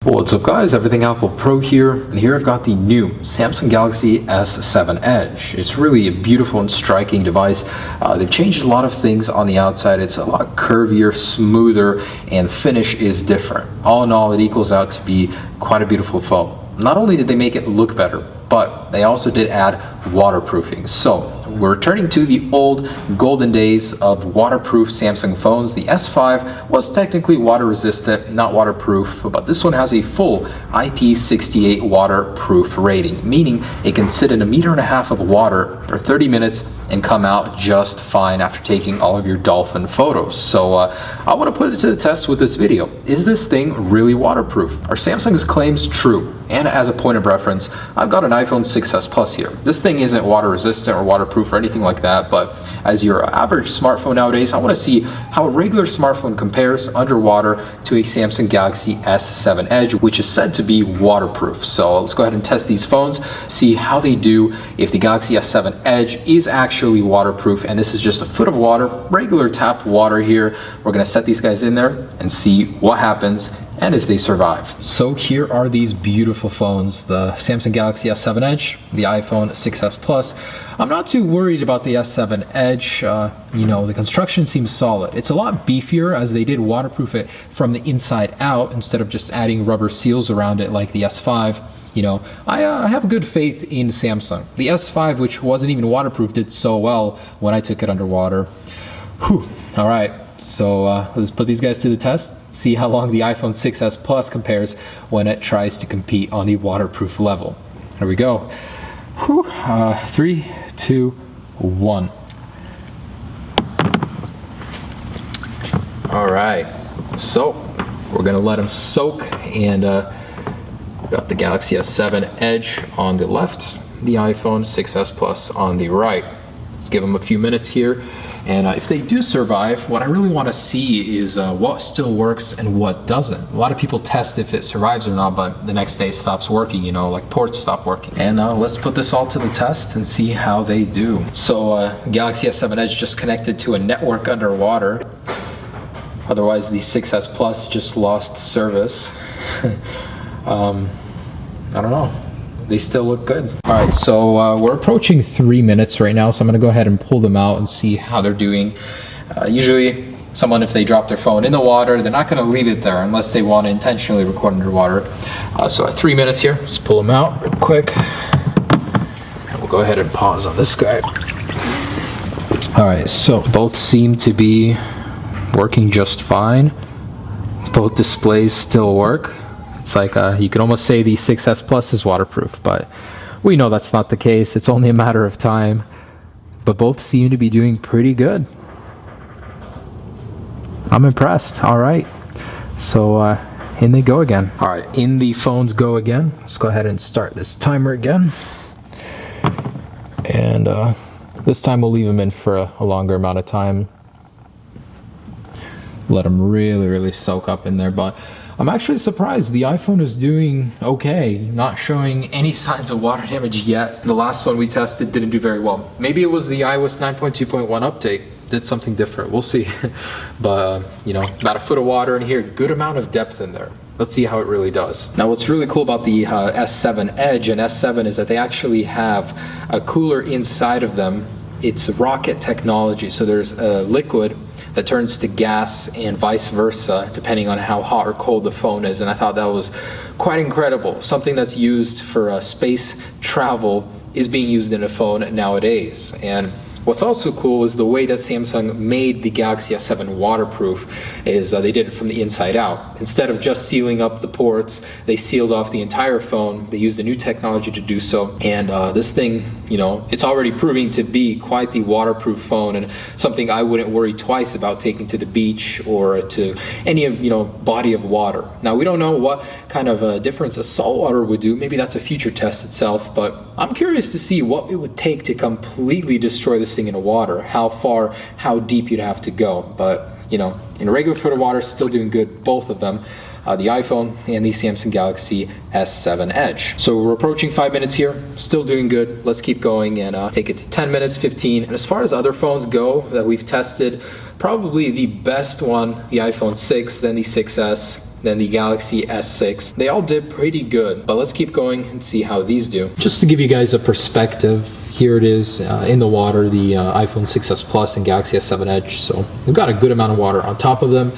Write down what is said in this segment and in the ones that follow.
What's up guys, Everything Apple Pro here, and here I've got the new Samsung Galaxy S7 Edge. It's really a beautiful and striking device. They've changed a lot of things on the outside. It's a lot curvier, smoother, and the finish is different. All in all, it equals out to be quite a beautiful phone. Not only did they make it look better, but they also did add waterproofing. So we're returning to the old golden days of waterproof Samsung phones. The S5 was technically water resistant, not waterproof, but this one has a full IP68 waterproof rating, meaning it can sit in 1.5 meters of water for 30 minutes and come out just fine after taking all of your dolphin photos. So I want to put it to the test with this video. Is this thing really waterproof? Are Samsung's claims true? And as a point of reference, I've got an iPhone 6s Plus here. This thing isn't water resistant or waterproof or anything like that, but as your average smartphone nowadays, I want to see how a regular smartphone compares underwater to a Samsung Galaxy S7 Edge, which is said to be waterproof. So let's go ahead and test these phones, see how they do, if the Galaxy S7 Edge is actually waterproof, and this is just a foot of water, regular tap water here. We're going to set these guys in there and see what happens and if they survive. So here are these beautiful phones, the Samsung Galaxy S7 Edge, the iPhone 6s Plus. I'm not too worried about the S7 Edge. You know, the construction seems solid. It's a lot beefier as they did waterproof it from the inside out instead of just adding rubber seals around it like the S5. You know, I have good faith in Samsung. The S5, which wasn't even waterproof, did so well when I took it underwater. Whew. All right, so let's put these guys to the test. See how long the iPhone 6s Plus compares when it tries to compete on the waterproof level. Here we go. Whew. 3, 2, 1. All right, so we're gonna let them soak, and got the Galaxy S7 Edge on the left, the iPhone 6s Plus on the right. Let's give them a few minutes here, and if they do survive, what I really want to see is what still works and what doesn't. A lot of people test if it survives or not, but the next day it stops working, you know, like ports stop working. And let's put this all to the test and see how they do. So Galaxy S7 Edge just connected to a network underwater. Otherwise the 6s Plus just lost service. I don't know. They still look good. All right, so we're approaching 3 minutes right now, so I'm gonna go ahead and pull them out and see how they're doing. Usually, someone, if they drop their phone in the water, they're not gonna leave it there unless they want to intentionally record underwater. So at 3 minutes here, let's pull them out real quick. And we'll go ahead and pause on this guy. All right, so both seem to be working just fine. Both displays still work. It's like you could almost say the 6s Plus is waterproof, but we know that's not the case. It's only a matter of time. But both seem to be doing pretty good. I'm impressed. All right. So in they go again. All right, in the phones go again. Let's go ahead and start this timer again. And this time we'll leave them in for a longer amount of time. Let them really soak up in there, but I'm actually surprised. The iPhone is doing okay, not showing any signs of water damage yet. The last one we tested didn't do very well. Maybe it was the iOS 9.2.1 update did something different, we'll see. But you know, about a foot of water in here, good amount of depth in there. Let's see how it really does. Now what's really cool about the S7 Edge and S7 is that they actually have a cooler inside of them. It's rocket technology, so there's a liquid that turns to gas and vice versa depending on how hot or cold the phone is, and I thought that was quite incredible. Something that's used for space travel is being used in a phone nowadays. And what's also cool is the way that Samsung made the Galaxy S7 waterproof is they did it from the inside out. Instead of just sealing up the ports, they sealed off the entire phone. They used a new technology to do so. And this thing, you know, it's already proving to be quite the waterproof phone, and something I wouldn't worry twice about taking to the beach or to any, you know, body of water. Now we don't know what kind of a difference a saltwater would do. Maybe that's a future test itself, but I'm curious to see what it would take to completely destroy this thing in the water, how far, how deep you'd have to go. But you know, in a regular foot of water, still doing good, both of them, the iPhone and the Samsung Galaxy S7 Edge. So we're approaching 5 minutes here, still doing good. Let's keep going and take it to 10 minutes, 15. And as far as other phones go that we've tested, probably the best one, the iPhone 6, then the 6s, then the Galaxy S6. They all did pretty good, but let's keep going and see how these do. Just to give you guys a perspective, here it is in the water, the iPhone 6s Plus and Galaxy S7 Edge. So they've got a good amount of water on top of them.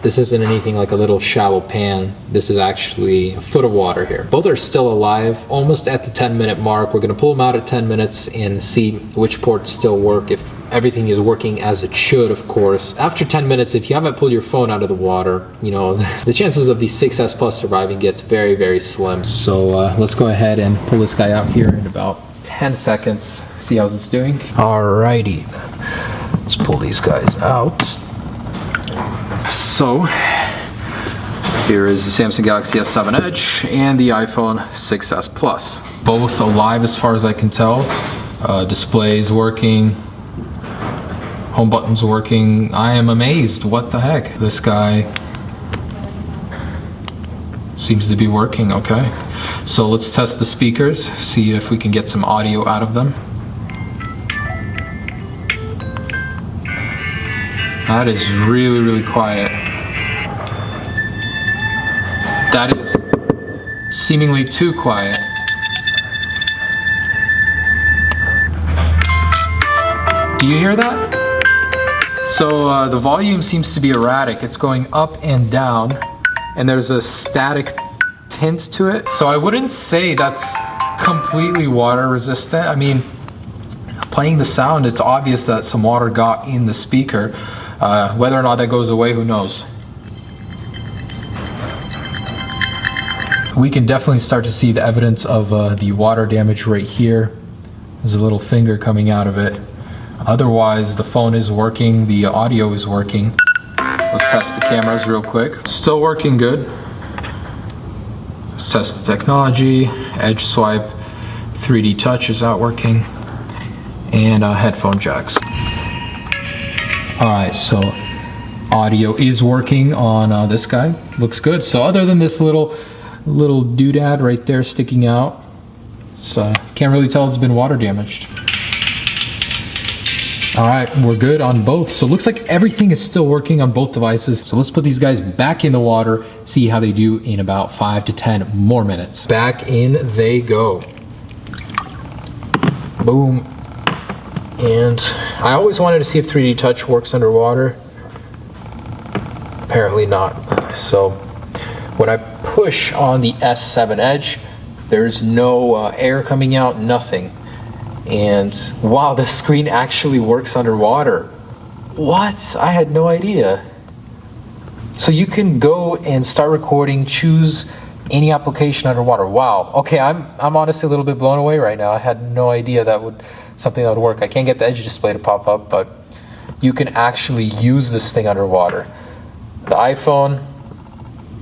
This isn't anything like a little shallow pan. This is actually a foot of water here. Both are still alive, almost at the 10-minute mark. We're gonna pull them out at 10 minutes and see which ports still work, if everything is working as it should, of course. After 10 minutes, if you haven't pulled your phone out of the water, you know, the chances of the 6s Plus surviving gets very, very slim. So let's go ahead and pull this guy out here in about 10 seconds. See how it's doing. Alrighty, let's pull these guys out. So here is the Samsung Galaxy S7 Edge and the iPhone 6s Plus. Both alive as far as I can tell. Display is working. Home button's working. I am amazed. What the heck? This guy seems to be working okay. So let's test the speakers, see if we can get some audio out of them. That is really, really quiet. That is seemingly too quiet. Do you hear that? So the volume seems to be erratic. It's going up and down, and there's a static tint to it. So I wouldn't say that's completely water resistant. I mean, playing the sound, it's obvious that some water got in the speaker. Whether or not that goes away, who knows? We can definitely start to see the evidence of the water damage right here. There's a little finger coming out of it. Otherwise, the phone is working, the audio is working. Let's test the cameras real quick. Still working good. Let's test the technology. Edge swipe, 3D touch is out working, and headphone jacks. Alright, so audio is working on this guy. Looks good. So other than this little doodad right there sticking out, can't really tell it's been water damaged. Alright, we're good on both. So it looks like everything is still working on both devices. So let's put these guys back in the water, see how they do in about 5 to 10 more minutes. Back in they go. Boom. And I always wanted to see if 3D touch works underwater. Apparently not. So when I push on the S7 Edge, there's no air coming out, nothing. And wow, the screen actually works underwater. What? I had no idea. So you can go and start recording, choose any application underwater. Wow. Okay, I'm honestly a little bit blown away right now. I had no idea that would something that would work. I can't get the Edge display to pop up, but you can actually use this thing underwater. The iPhone,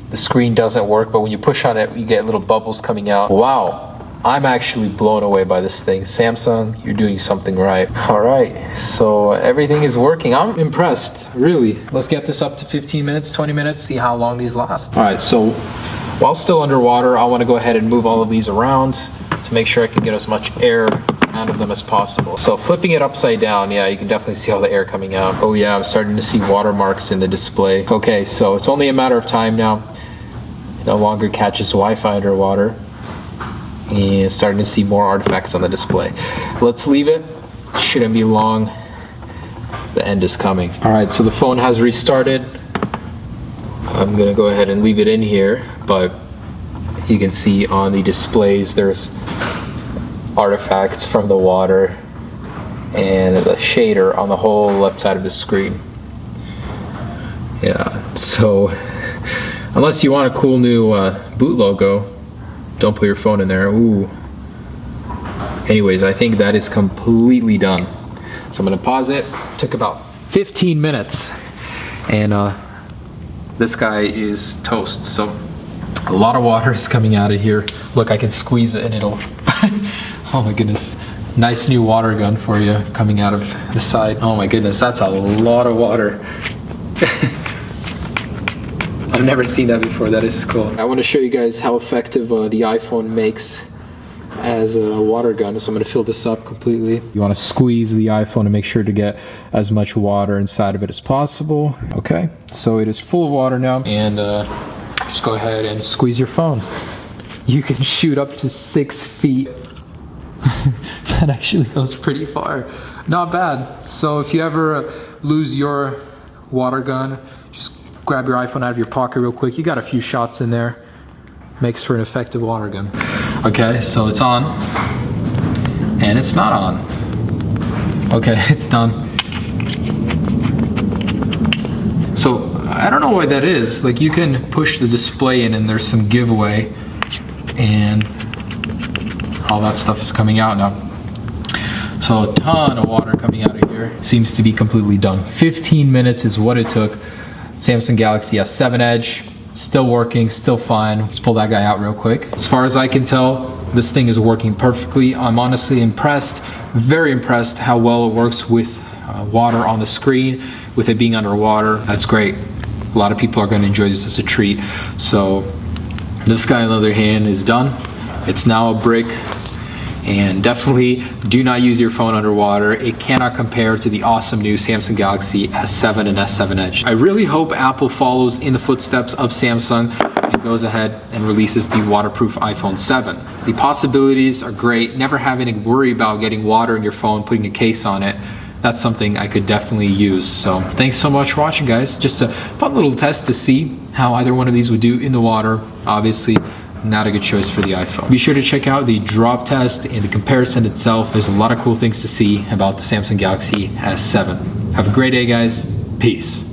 the screen doesn't work, but when you push on it, you get little bubbles coming out. Wow. I'm actually blown away by this thing. Samsung, you're doing something right. All right, so everything is working. I'm impressed, really. Let's get this up to 15 minutes, 20 minutes, see how long these last. All right, so while still underwater, I want to go ahead and move all of these around to make sure I can get as much air out of them as possible. So flipping it upside down, yeah, you can definitely see all the air coming out. Oh yeah, I'm starting to see watermarks in the display. Okay, so it's only a matter of time now. It no longer catches Wi-Fi underwater. And starting to see more artifacts on the display. Let's leave it. Shouldn't be long. The end is coming. All right, so the phone has restarted. I'm gonna go ahead and leave it in here, but you can see on the displays there's artifacts from the water and the shader on the whole left side of the screen. Yeah, so unless you want a cool new boot logo, don't put your phone in there. Ooh. Anyways, I think that is completely done. So I'm gonna pause it. Took about 15 minutes, and this guy is toast. So a lot of water is coming out of here. Look, I can squeeze it and it'll, oh my goodness. Nice new water gun for you coming out of the side. Oh my goodness, that's a lot of water. I've never seen that before. That is cool. I want to show you guys how effective the iPhone makes as a water gun. So I'm going to fill this up completely. You want to squeeze the iPhone to make sure to get as much water inside of it as possible. Okay, so it is full of water now, and just go ahead and squeeze your phone. You can shoot up to 6 feet. That actually goes pretty far. Not bad. So if you ever lose your water gun, just grab your iPhone out of your pocket real quick. You got a few shots in there. Makes for an effective water gun. Okay, so it's on. And it's not on. Okay, it's done. So I don't know why that is. Like, you can push the display in and there's some giveaway and all that stuff is coming out now. So a ton of water coming out of here. Seems to be completely done. 15 minutes is what it took. Samsung Galaxy S7 Edge, still working, still fine. Let's pull that guy out real quick. As far as I can tell, this thing is working perfectly. I'm honestly impressed, very impressed how well it works with water on the screen, with it being underwater. That's great. A lot of people are going to enjoy this as a treat. So this guy, on the other hand, is done. It's now a brick. And definitely do not use your phone underwater. It cannot compare to the awesome new Samsung Galaxy S7 and S7 Edge. I really hope Apple follows in the footsteps of Samsung and goes ahead and releases the waterproof iPhone 7. The possibilities are great. Never having to worry about getting water in your phone, putting a case on it. That's something I could definitely use. So thanks so much for watching, guys. Just a fun little test to see how either one of these would do in the water. Obviously, not a good choice for the iPhone. Be sure to check out the drop test and the comparison itself. There's a lot of cool things to see about the Samsung Galaxy S7. Have a great day, guys. Peace.